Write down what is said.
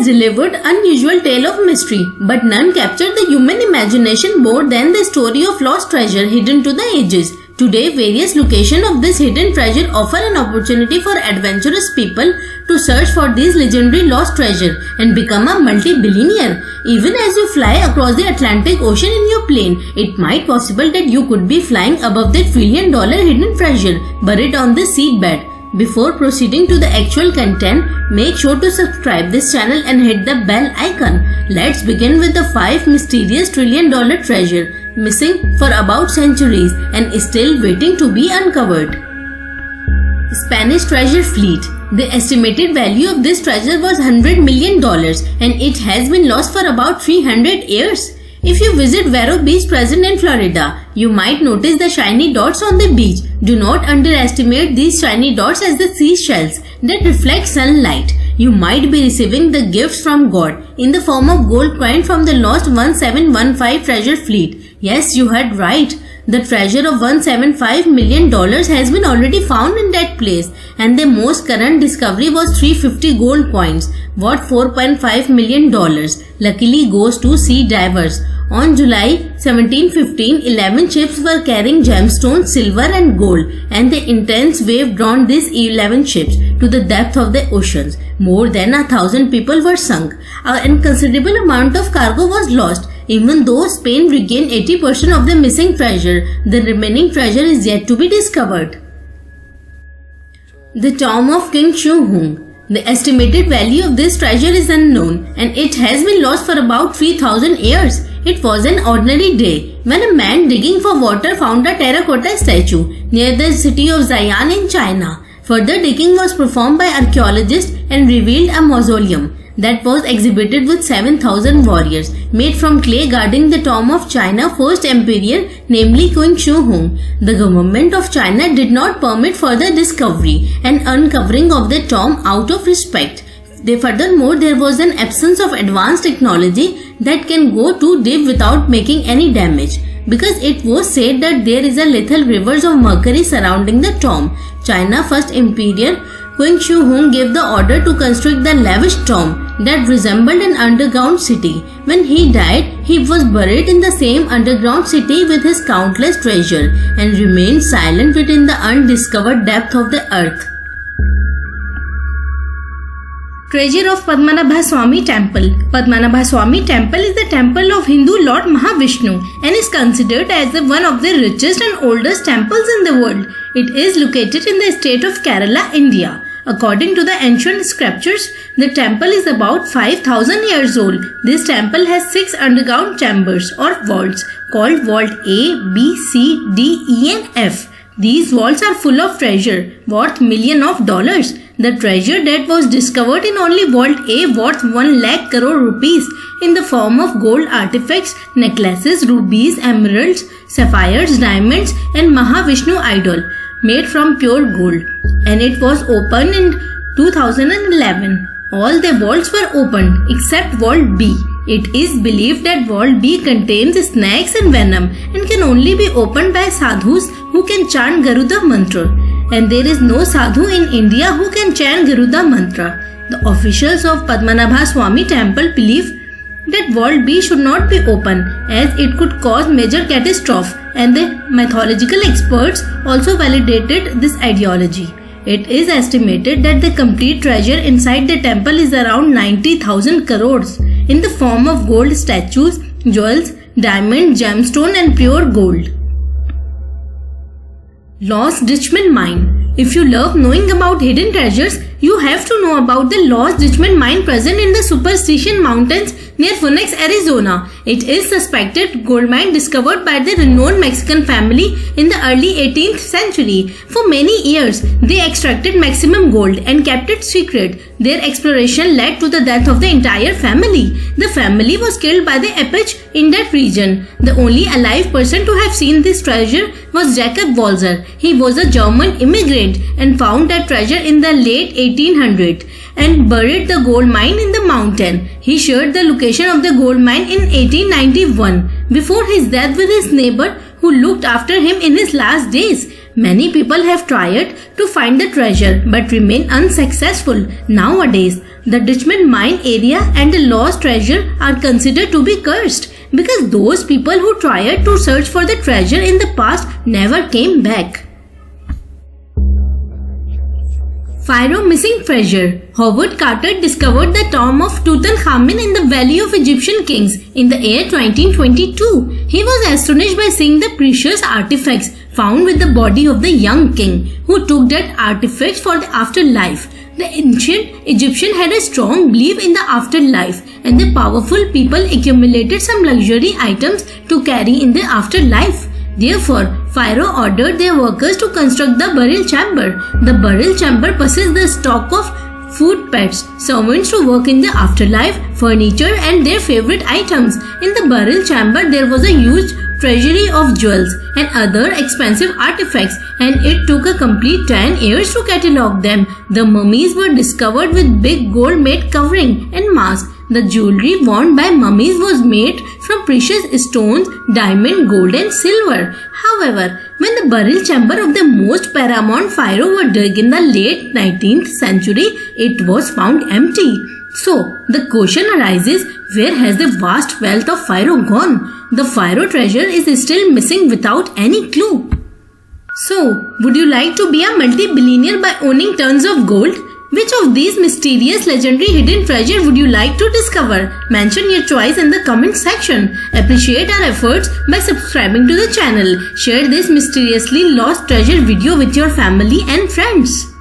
has delivered unusual tale of mystery, but none captured the human imagination more than the story of lost treasure hidden to the ages. Today, various locations of this hidden treasure offer an opportunity for adventurous people to search for this legendary lost treasure and become a multi-billionaire. Even as you fly across the Atlantic Ocean in your plane, it might possible that you could be flying above that $1 trillion hidden treasure buried on the seabed. Before proceeding to the actual content, make sure to subscribe this channel and hit the bell icon. Let's begin with the 5 mysterious $1 trillion treasure missing for about centuries and still waiting to be uncovered. Spanish treasure fleet. The estimated value of this treasure was $100 million and it has been lost for about 300 years. If you visit Vero Beach present in Florida, you might notice the shiny dots on the beach. Do not underestimate these shiny dots as the seashells that reflect sunlight. You might be receiving the gifts from God in the form of gold coin from the lost 1715 treasure fleet. Yes, you heard right. The treasure of $175 million has been already found in that place, and the most current discovery was 350 gold coins worth $4.5 million. Luckily goes to sea divers. On July 1715, 11 ships were carrying gemstones, silver and gold, and the intense wave drawn these 11 ships to the depth of the oceans. More than 1,000 people were sunk. An considerable amount of cargo was lost. Even though Spain regained 80% of the missing treasure, the remaining treasure is yet to be discovered. The tomb of King Shuhung. The estimated value of this treasure is unknown and it has been lost for about 3,000 years. It was an ordinary day when a man digging for water found a terracotta statue near the city of Xi'an in China. Further digging was performed by archaeologists and revealed a mausoleum that was exhibited with 7,000 warriors made from clay guarding the tomb of China's first emperor, namely King Shuhung. The government of China did not permit further discovery and uncovering of the tomb out of respect. Furthermore, there was an absence of advanced technology that can go too deep without making any damage. Because it was said that there is a lethal rivers of mercury surrounding the tomb, China's first emperor King Shuhung gave the order to construct the lavish tomb that resembled an underground city. When he died, he was buried in the same underground city with his countless treasure and remained silent within the undiscovered depth of the earth. Treasure of Padmanabha Swami Temple. Padmanabha Swami Temple is the temple of Hindu Lord Mahavishnu and is considered as one of the richest and oldest temples in the world. It is located in the state of Kerala, India. According to the ancient scriptures, the temple is about 5,000 years old. This temple has 6 underground chambers or vaults called Vault A, B, C, D, E and F. These vaults are full of treasure worth millions of dollars. The treasure that was discovered in only Vault A worth 1 lakh crore rupees in the form of gold artifacts, necklaces, rubies, emeralds, sapphires, diamonds and Mahavishnu idol made from pure gold. And it was opened in 2011. All the vaults were opened except Vault B. It is believed that Vault B contains snakes and venom and can only be opened by sadhus who can chant Garuda mantra. And there is no sadhu in India who can chant Garuda mantra. The officials of Padmanabha Swami Temple believe that Vault B should not be open as it could cause major catastrophe, and the mythological experts also validated this ideology. It is estimated that the complete treasure inside the temple is around 90,000 crores in the form of gold statues, jewels, diamond, gemstone and pure gold. Lost Ditchman Mine. If you love knowing about hidden treasures, you have to know about the Lost Ditchman Mine present in the Superstition Mountains near Phoenix, Arizona. It is suspected gold mine discovered by the renowned Mexican family in the early 18th century. For many years, they extracted maximum gold and kept it secret. Their exploration led to the death of the entire family. The family was killed by the Apache in that region. The only alive person to have seen this treasure was Jacob Walzer. He was a German immigrant and found that treasure in the late 1800s and buried the gold mine in the mountain. He shared the location of the gold mine in 1891 before his death with his neighbor who looked after him in his last days. Many people have tried to find the treasure but remain unsuccessful. Nowadays, the Richmond mine area and the lost treasure are considered to be cursed because those people who tried to search for the treasure in the past never came back. Pharaoh missing treasure. Howard Carter discovered the tomb of Tutankhamun in the Valley of Egyptian Kings in the year 1922. He was astonished by seeing the precious artifacts found with the body of the young king, who took that artifacts for the afterlife. The ancient Egyptian had a strong belief in the afterlife, and the powerful people accumulated some luxury items to carry in the afterlife. Therefore, Pharaoh ordered their workers to construct the burial chamber. The burial chamber possessed the stock of food, pets, servants to work in the afterlife, furniture and their favorite items. In the burial chamber there was a huge treasury of jewels and other expensive artifacts, and it took a complete 10 years to catalogue them. The mummies were discovered with big gold-made covering and masks. The jewelry worn by mummies was made from precious stones, diamond, gold and silver. However, when the burial chamber of the most paramount pharaoh were dug in the late 19th century, it was found empty. So, the question arises, where has the vast wealth of Pharaoh gone? The Pharaoh treasure is still missing without any clue. So, would you like to be a multi-billionaire by owning tons of gold? Which of these mysterious legendary hidden treasure would you like to discover? Mention your choice in the comment section. Appreciate our efforts by subscribing to the channel. Share this mysteriously lost treasure video with your family and friends.